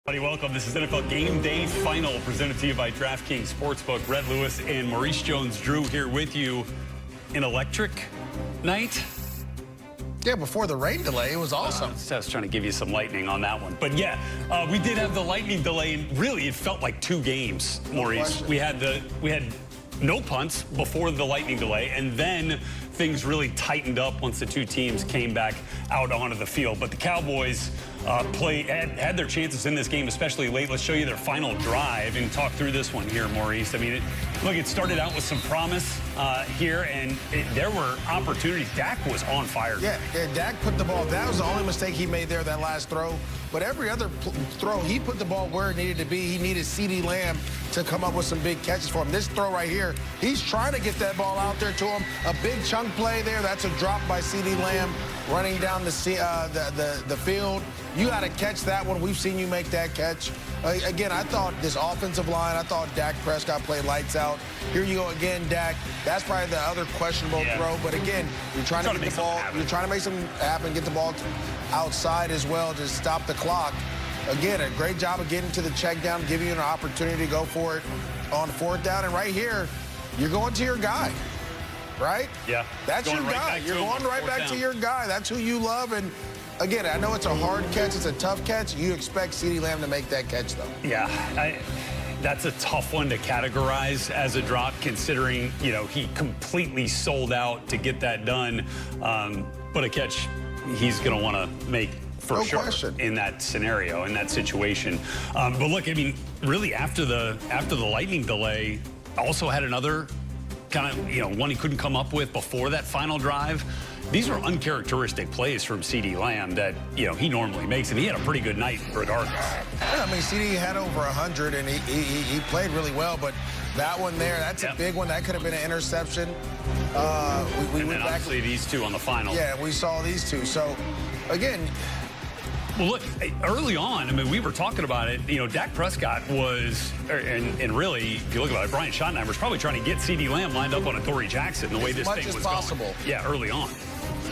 Welcome. This is NFL Game Day Final presented to you by DraftKings Sportsbook. Red Lewis and Maurice Jones-Drew here with you. An electric night. Yeah, before the rain delay, it was awesome. I was trying to give you some lightning on that one. But yeah, we did have the lightning delay, and really it felt like two games, Maurice. We had no punts before the lightning delay, and then things really tightened up once the two teams came back out onto the field. But the Cowboys had their chances in this game, especially late. Let's show you their final drive and talk through this one here, Maurice. I mean, it started out with some promise here, and there were opportunities. Dak was on fire. Yeah, Dak put the ball. That was the only mistake he made there, that last throw. But every other throw, he put the ball where it needed to be. He needed CeeDee Lamb to come up with some big catches for him. This throw right here, he's trying to get that ball out there to him. A big chunk play there. That's a drop by CeeDee Lamb running down the field. You got to catch that one. We've seen you make that catch. Again, I thought this offensive line, I thought Dak Prescott played lights out. Here you go again, Dak. That's probably the other questionable throw. But again, you're trying to get the ball. You're trying to make something happen, get the ball outside as well, just stop the clock. Again, a great job of getting to the check down, giving you an opportunity to go for it on fourth down. And right here, you're going to your guy, right? Yeah. That's your guy. You're going right back to your guy. That's who you love. And again, I know it's a hard catch. It's a tough catch. You expect CeeDee Lamb to make that catch, though. Yeah. That's a tough one to categorize as a drop, considering, he completely sold out to get that done. But a catch he's going to want to make for sure in that scenario, in that situation. But look, I mean, really after the lightning delay, also had another kind of, one he couldn't come up with before that final drive. These are uncharacteristic plays from CeeDee Lamb that, he normally makes, and he had a pretty good night regardless. Yeah, I mean, CeeDee had over 100, and he played really well, but that one there, that's a big one. That could have been an interception. And then obviously these two on the final. Yeah, we saw these two. So, again... Well, look, early on, I mean, we were talking about it. Dak Prescott was, and really, if you look at it, Brian Schottenheimer was probably trying to get CeeDee Lamb lined up on a Torrey Jackson the way this thing was going. Yeah, early on.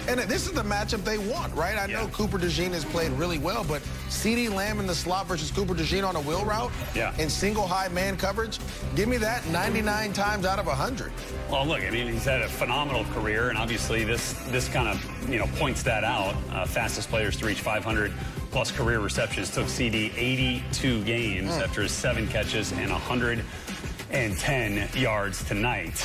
And this is the matchup they want, right? I know Cooper DeJean has played really well, but CeeDee Lamb in the slot versus Cooper DeJean on a wheel route in single high man coverage, give me that 99 times out of 100. Well, look, I mean, he's had a phenomenal career, and obviously this kind of, points that out. Fastest players to reach 500-plus career receptions took CeeDee 82 games after his 7 catches and 110 yards tonight.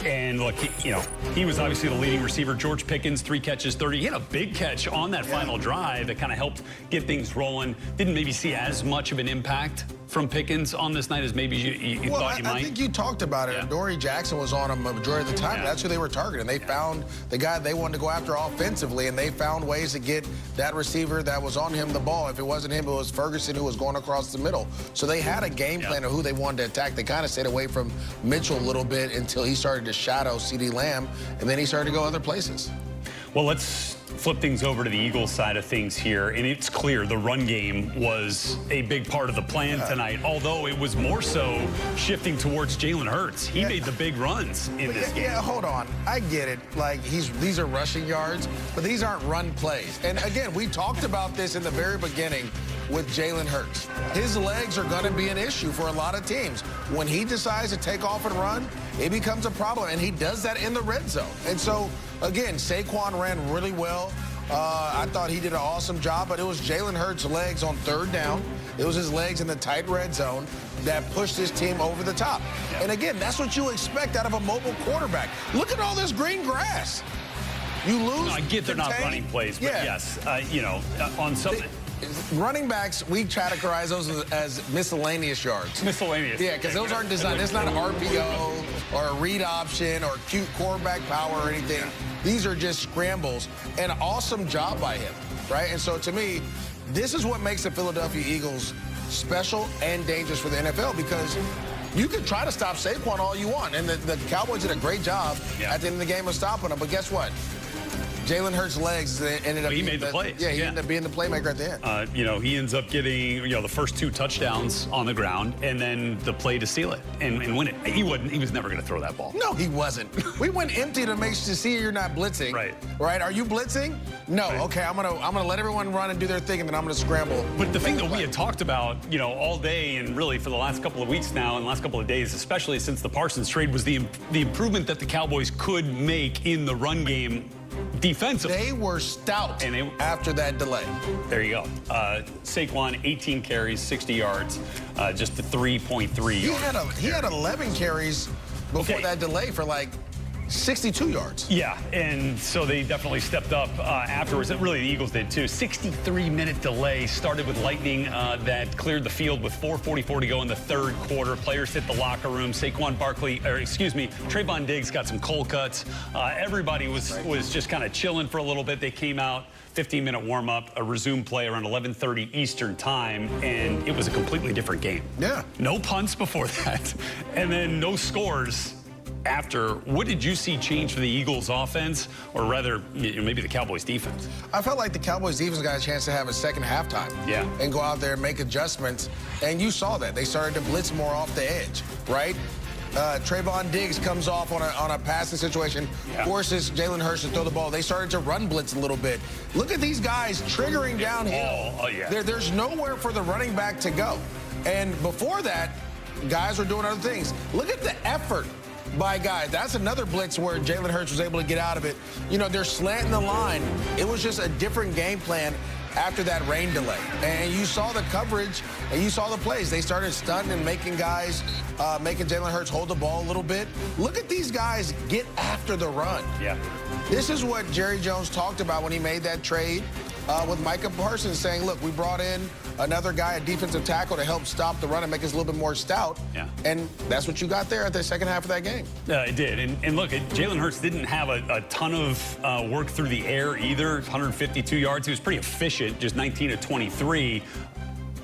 And look, he was obviously the leading receiver. George Pickens, 3 catches, 30. He had a big catch on that final drive that kind of helped get things rolling. Didn't maybe see as much of an impact from Pickens on this night as maybe you thought you might. I think you talked about it. Torrey Jackson was on him a majority of the time. That's who they were targeting. They found the guy they wanted to go after offensively, and they found ways to get that receiver that was on him the ball. If it wasn't him, it was Ferguson who was going across the middle. So they had a game plan of who they wanted to attack. They kind of stayed away from Mitchell a little bit until he started to shadow CeeDee Lamb, and then he started to go other places. Well, let's flip things over to the Eagles side of things here, and it's clear the run game was a big part of the plan tonight, although it was more so shifting towards Jalen Hurts. He made the big runs in this game. Yeah, hold on. I get it. Like, these are rushing yards, but these aren't run plays. And again, we talked about this in the very beginning with Jalen Hurts. His legs are going to be an issue for a lot of teams. When he decides to take off and run, it becomes a problem, and he does that in the red zone. And so, again, Saquon ran really well. I thought he did an awesome job, but it was Jalen Hurts' legs on third down. It was his legs in the tight red zone that pushed his team over the top. And again, that's what you expect out of a mobile quarterback. Look at all this green grass. You lose. No, I get they're not running plays, but yes, on something. Running backs, we categorize those as miscellaneous yards. Miscellaneous. Yeah, because those aren't designed. It's not an RPO or a read option or cute quarterback power or anything. These are just scrambles. An awesome job by him, right? And so to me, this is what makes the Philadelphia Eagles special and dangerous for the NFL, because you can try to stop Saquon all you want. And the Cowboys did a great job at the end of the game of stopping him. But guess what? Jalen Hurts' legs ended up. He made the plays. Yeah, he ended up being the playmaker at the end. He ends up getting the first 2 touchdowns on the ground, and then the play to seal it and win it. He was never going to throw that ball. No, he wasn't. We went empty to see you're not blitzing. Right. Right. Are you blitzing? No. Right. Okay. I'm gonna let everyone run and do their thing, and then I'm gonna scramble. But the thing that we had talked about, all day and really for the last couple of weeks now and the last couple of days, especially since the Parsons trade, was the improvement that the Cowboys could make in the run game defensively. They were stout after that delay. There you go. Saquon, 18 carries, 60 yards, just a 3.3 yards. He had 11 carries before that delay for like 62 yards. Yeah, and so they definitely stepped up afterwards. Really, the Eagles did too. 63-minute delay started with lightning that cleared the field with 4:44 to go in the third quarter. Players hit the locker room. Trayvon Diggs got some cold cuts. Everybody was just kind of chilling for a little bit. They came out, 15-minute warm-up, a resumed play around 11:30 Eastern time, and it was a completely different game. Yeah. No punts before that, and then no scores after. What did you see change for the Eagles offense, or rather maybe the Cowboys defense? I felt like the Cowboys defense got a chance to have a second halftime. Yeah. And go out there and make adjustments. And you saw that. They started to blitz more off the edge, right? Trayvon Diggs comes off on a passing situation, forces Jalen Hurts to throw the ball. They started to run blitz a little bit. Look at these guys triggering downhill. Oh, yeah. There's nowhere for the running back to go. And before that, guys were doing other things. Look at the effort by guys. That's another blitz where Jalen Hurts was able to get out of it. They're slanting the line. It was just a different game plan after that rain delay. And you saw the coverage and you saw the plays. They started stunting and making Jalen Hurts hold the ball a little bit. Look at these guys get after the run. Yeah. This is what Jerry Jones talked about when he made that trade with Micah Parsons, saying, look, we brought in another guy, a defensive tackle, to help stop the run and make us a little bit more stout. Yeah. And that's what you got there at the second half of that game. It did. And look, Jalen Hurts didn't have a ton of work through the air either. 152 yards. He was pretty efficient, just 19 of 23.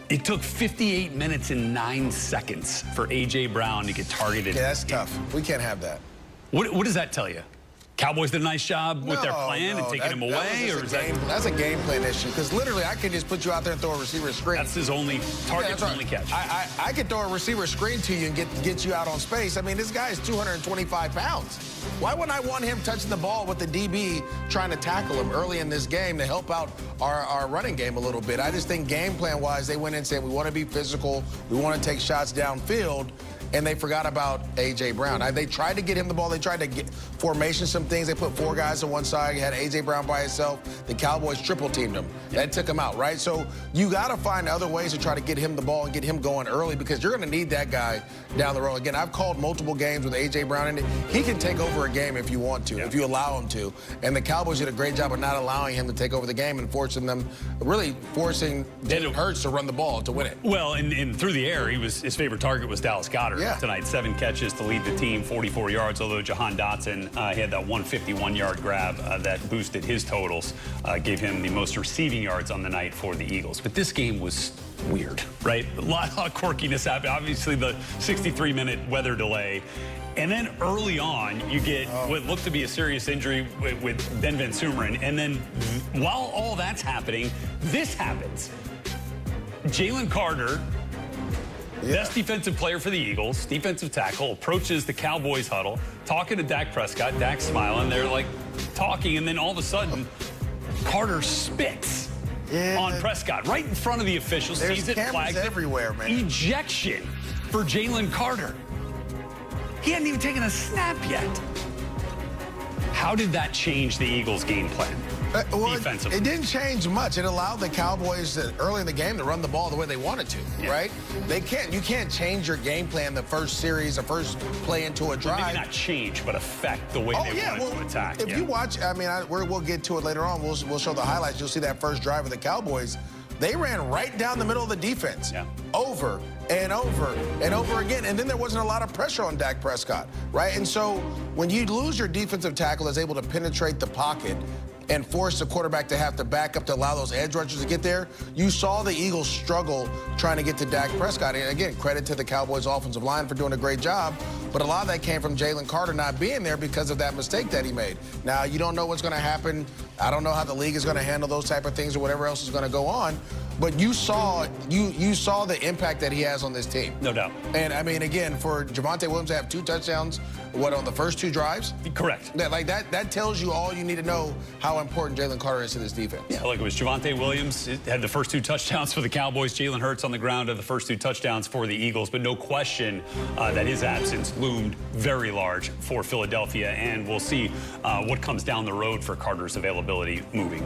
It took 58 minutes and 9 seconds for A.J. Brown to get targeted. Yeah, that's tough. We can't have that. What does that tell you? Cowboys did a nice job with their plan and taking him away? That's a game plan issue, because literally I could just put you out there and throw a receiver screen. That's his only target, only catch. I could throw a receiver screen to you and get you out on space. I mean, this guy is 225 pounds. Why wouldn't I want him touching the ball with the DB trying to tackle him early in this game to help out our running game a little bit? I just think game plan-wise, they went in and said, we want to be physical, we want to take shots downfield, and they forgot about A.J. Brown. They tried to get him the ball. They tried to get formation some things. They put 4 guys on one side. You had A.J. Brown by himself. The Cowboys triple-teamed him. That took him out, right? So you got to find other ways to try to get him the ball and get him going early, because you're going to need that guy down the road. Again, I've called multiple games with A.J. Brown in it. He can take over a game if you want to, if you allow him to. And the Cowboys did a great job of not allowing him to take over the game and forcing Jalen Hurts to run the ball to win it. Well, and through the air, his favorite target was Dallas Goedert tonight. 7 catches to lead the team, 44 yards, although Jahan Dotson he had that 151-yard grab that boosted his totals, gave him the most receiving yards on the night for the Eagles. But this game was weird, right? A lot of quirkiness happened. Obviously, the 63-minute weather delay. And then early on, you get what looked to be a serious injury with Ben Van Sumeren. And then while all that's happening, this happens. Jalen Carter, best defensive player for the Eagles, defensive tackle, approaches the Cowboys huddle, talking to Dak Prescott. Dak's smiling. They're like talking, and then all of a sudden, Carter spits on Prescott right in front of the officials. Sees it, flags everywhere, man. Ejection for Jalen Carter. He hadn't even taken a snap yet. How did that change the Eagles' game plan? Defensively. It didn't change much. It allowed the Cowboys early in the game to run the ball the way they wanted to, right? You can't change your game plan the first series, the first play into a drive. Well, maybe not change, but affect the way they wanted to attack. If you watch, I mean, we'll get to it later on. We'll show the highlights. You'll see that first drive of the Cowboys. They ran right down the middle of the defense, over and over and over again. And then there wasn't a lot of pressure on Dak Prescott, right? And so when you lose your defensive tackle that's able to penetrate the pocket, and force the quarterback to have to back up to allow those edge rushers to get there. You saw the Eagles struggle trying to get to Dak Prescott. And again, credit to the Cowboys offensive line for doing a great job, but a lot of that came from Jalen Carter not being there because of that mistake that he made. Now, you don't know what's going to happen. I don't know how the league is going to handle those type of things or whatever else is going to go on, but you saw the impact that he has on this team. No doubt. And, I mean, again, for Javonte Williams to have 2 touchdowns, on the first 2 drives? Correct. That tells you all you need to know how important Jalen Carter is to this defense. Yeah, look, it was Javonte Williams had the first 2 touchdowns for the Cowboys. Jalen Hurts on the ground had the first 2 touchdowns for the Eagles. But no question that his absence loomed very large for Philadelphia. And we'll see what comes down the road for Carter's availability moving